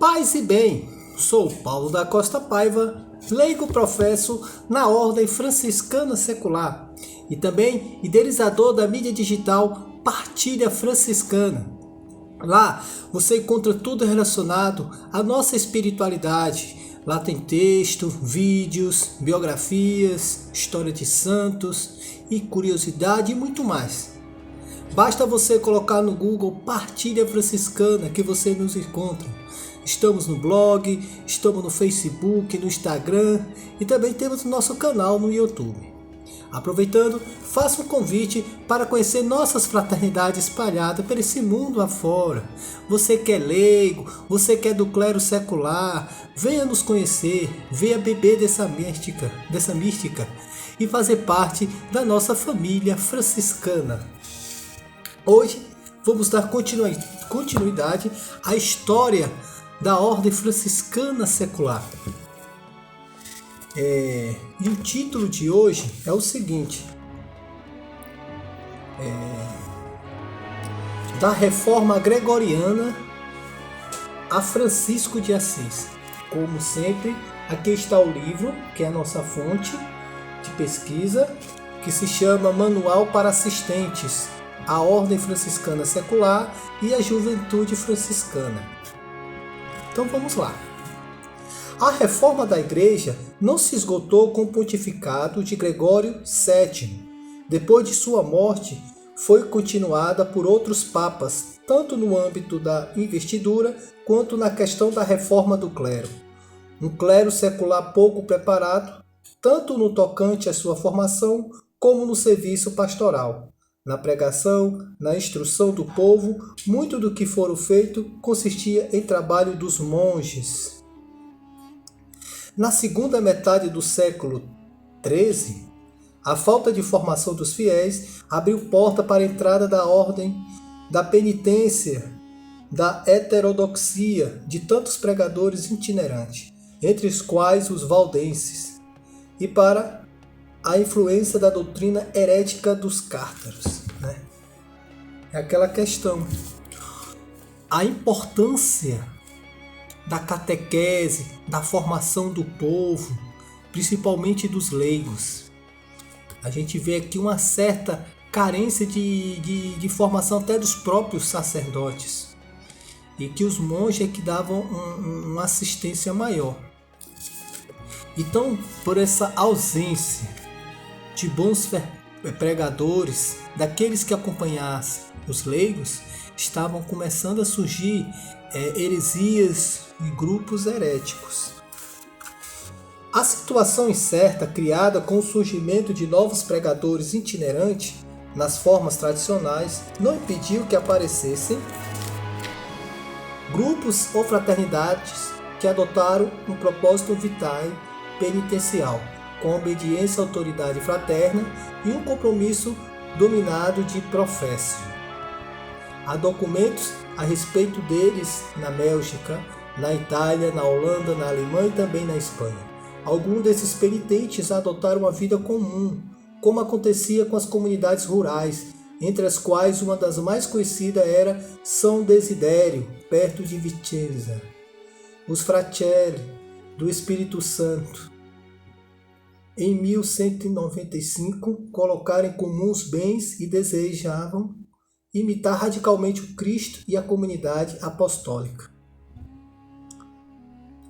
Paz e bem, sou Paulo da Costa Paiva, leigo professo na Ordem Franciscana Secular e também idealizador da mídia digital Partilha Franciscana. Lá você encontra tudo relacionado à nossa espiritualidade. Lá tem texto, vídeos, biografias, história de santos e curiosidade e muito mais. Basta você colocar no Google Partilha Franciscana que você nos encontra. Estamos no blog, estamos no Facebook, no Instagram e também temos o nosso canal no YouTube. Aproveitando, faço um convite para conhecer nossas fraternidades espalhadas por esse mundo afora. Você que é leigo, você que é do clero secular, venha nos conhecer, venha beber dessa mística e fazer parte da nossa família franciscana. Hoje vamos dar continuidade à história da Ordem Franciscana Secular. E o título de hoje é o seguinte: da Reforma Gregoriana a Francisco de Assis. Como sempre, aqui está o livro, que é a nossa fonte de pesquisa, que se chama Manual para Assistentes, a Ordem Franciscana Secular e a Juventude Franciscana. Então vamos lá. A reforma da Igreja não se esgotou com o pontificado de Gregório VII. Depois de sua morte, foi continuada por outros papas, tanto no âmbito da investidura quanto na questão da reforma do clero. Um clero secular pouco preparado, tanto no tocante à sua formação como no serviço pastoral. Na pregação, na instrução do povo, muito do que fora feito consistia em trabalho dos monges. Na segunda metade do século XIII, a falta de formação dos fiéis abriu porta para a entrada da ordem, da penitência, da heterodoxia de tantos pregadores itinerantes, entre os quais os valdenses, e para a influência da doutrina herética dos cártaros. É aquela questão. A importância da catequese, da formação do povo, principalmente dos leigos. A gente vê aqui uma certa carência de formação até dos próprios sacerdotes. E que os monges é que davam uma assistência maior. Então, por essa ausência de bons pregadores, daqueles que acompanhassem os leigos, estavam começando a surgir heresias e grupos heréticos. A situação incerta criada com o surgimento de novos pregadores itinerantes nas formas tradicionais não impediu que aparecessem grupos ou fraternidades que adotaram um propósito vitae penitencial, com obediência à autoridade fraterna e um compromisso dominado de profécio. Há documentos a respeito deles na Bélgica, na Itália, na Holanda, na Alemanha e também na Espanha. Alguns desses penitentes adotaram uma vida comum, como acontecia com as comunidades rurais, entre as quais uma das mais conhecidas era São Desidério, perto de Vicenza. Os Fratelli do Espírito Santo, em 1195, colocaram em comum os bens e desejavam imitar radicalmente o Cristo e a comunidade apostólica.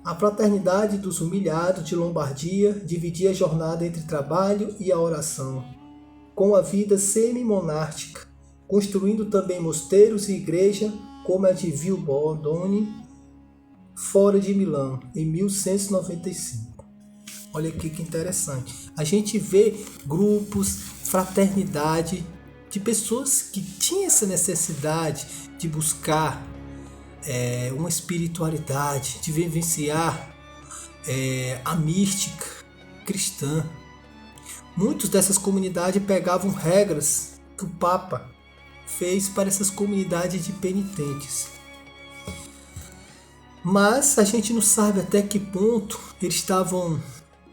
A Fraternidade dos Humilhados de Lombardia dividia a jornada entre trabalho e a oração, com a vida semi-monástica, construindo também mosteiros e igreja como a de Villebordone, fora de Milão, em 1195. Olha aqui que interessante. A gente vê grupos, fraternidade, de pessoas que tinham essa necessidade de buscar uma espiritualidade, de vivenciar a mística cristã. Muitas dessas comunidades pegavam regras que o Papa fez para essas comunidades de penitentes. Mas a gente não sabe até que ponto eles estavam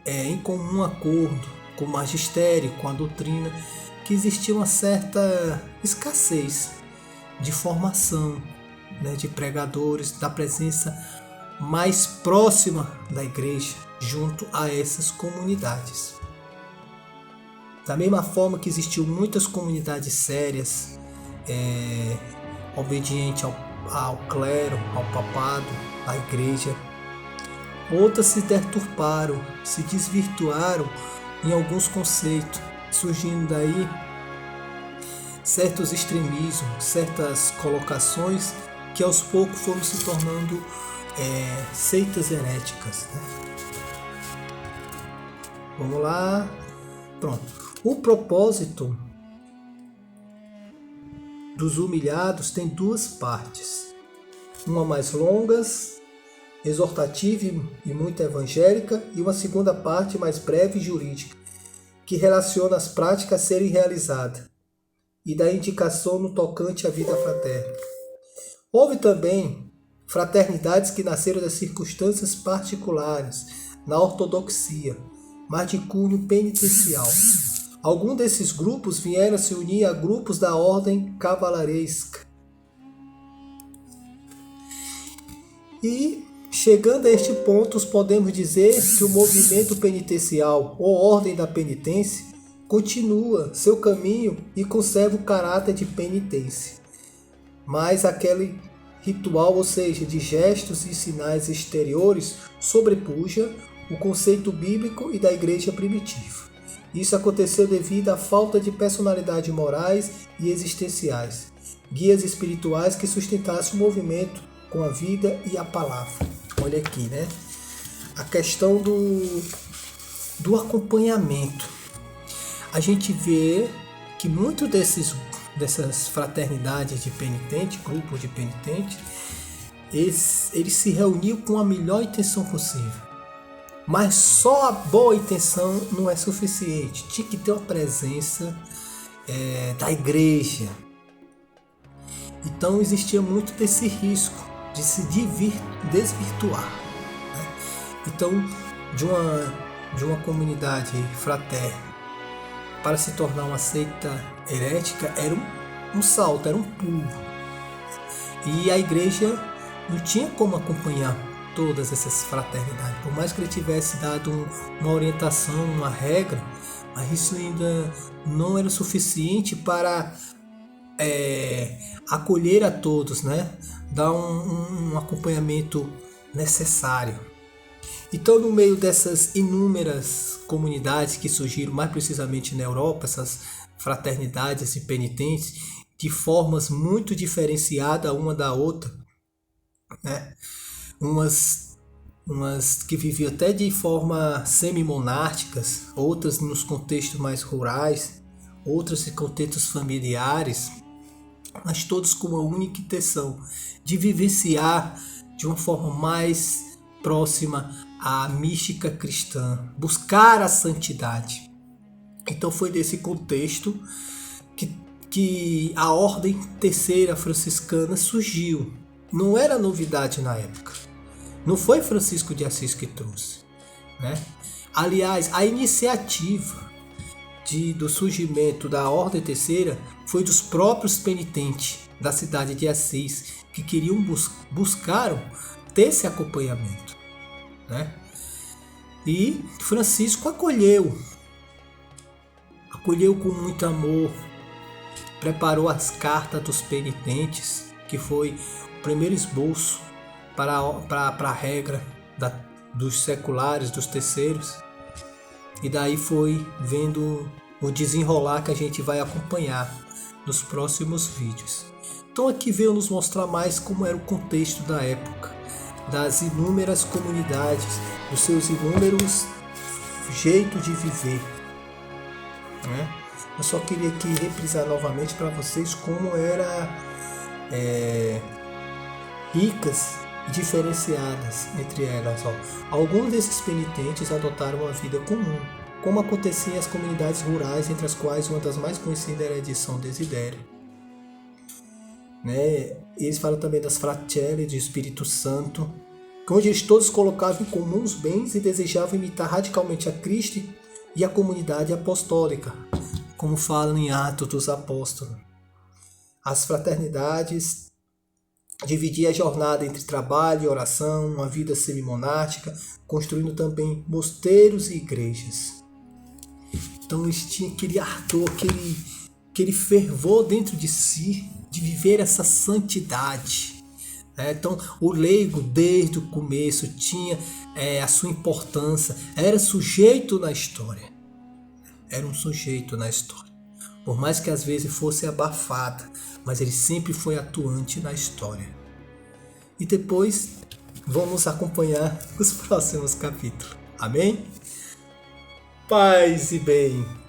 em comum acordo com o magistério, com a doutrina, que existia uma certa escassez de formação, de pregadores, da presença mais próxima da igreja, junto a essas comunidades. Da mesma forma que existiam muitas comunidades sérias, obedientes ao clero, ao papado, à igreja, outras se deturparam, se desvirtuaram em alguns conceitos, surgindo daí certos extremismos, certas colocações que aos poucos foram se tornando seitas heréticas, né? Vamos lá. Pronto. O propósito dos humilhados tem duas partes. Uma mais longa, exortativa e muito evangélica, e uma segunda parte mais breve e jurídica, que relaciona as práticas a serem realizadas e dá indicação no tocante à vida fraterna. Houve também fraternidades que nasceram das circunstâncias particulares na ortodoxia, mas de cunho penitencial. Alguns desses grupos vieram se unir a grupos da ordem cavalariesca. E, chegando a este ponto, podemos dizer que o movimento penitencial, ou ordem da penitência, continua seu caminho e conserva o caráter de penitência. Mas aquele ritual, ou seja, de gestos e sinais exteriores, sobrepuja o conceito bíblico e da igreja primitiva. Isso aconteceu devido à falta de personalidade morais e existenciais, guias espirituais que sustentassem o movimento com a vida e a palavra. Olha aqui, né? A questão do acompanhamento. A gente vê que muitos dessas fraternidades de penitentes, grupos de penitentes, eles se reuniam com a melhor intenção possível. Mas só a boa intenção não é suficiente. Tinha que ter uma presença da igreja. Então existia muito desse risco de se desvirtuar, né? Então, de uma comunidade fraterna para se tornar uma seita herética era um salto, era um pulo. E a igreja não tinha como acompanhar todas essas fraternidades. Por mais que ele tivesse dado uma orientação, uma regra, mas isso ainda não era suficiente para acolher a todos, né? Dar um acompanhamento necessário. Então, no meio dessas inúmeras comunidades que surgiram, mais precisamente na Europa, essas fraternidades e penitentes, de formas muito diferenciadas uma da outra, né? Umas que viviam até de forma semi-monásticas, outras nos contextos mais rurais, outras em contextos familiares, mas todos com uma única intenção de vivenciar de uma forma mais próxima à mística cristã, buscar a santidade. Então foi desse contexto que a Ordem Terceira Franciscana surgiu. Não era novidade na época. Não foi Francisco de Assis que trouxe, né? Aliás, a iniciativa do surgimento da Ordem Terceira foi dos próprios penitentes da cidade de Assis, que queriam buscaram ter esse acompanhamento, né? E Francisco acolheu com muito amor, preparou as cartas dos penitentes, que foi o primeiro esboço para a regra dos seculares, dos terceiros, e daí foi vendo o desenrolar que a gente vai acompanhar nos próximos vídeos. Então aqui veio nos mostrar mais como era o contexto da época, das inúmeras comunidades, dos seus inúmeros jeitos de viver, né? Eu só queria aqui reprisar novamente para vocês como era ricas e diferenciadas entre elas. Alguns desses penitentes adotaram uma vida comum, como acontecia em as comunidades rurais, entre as quais uma das mais conhecidas era a de São Desidério, né? Eles falam também das fratelli de Espírito Santo, onde eles todos colocavam em comum os bens e desejavam imitar radicalmente a Cristo e a comunidade apostólica, como falam em Atos dos Apóstolos. As fraternidades dividia a jornada entre trabalho e oração, uma vida semi-monástica, construindo também mosteiros e igrejas. Então eles tinham aquele ardor, aquele fervor dentro de si de viver essa santidade. Então o leigo desde o começo tinha a sua importância, era sujeito na história. Era um sujeito na história. Por mais que às vezes fosse abafada, mas ele sempre foi atuante na história. E depois vamos acompanhar os próximos capítulos. Amém? Paz e bem.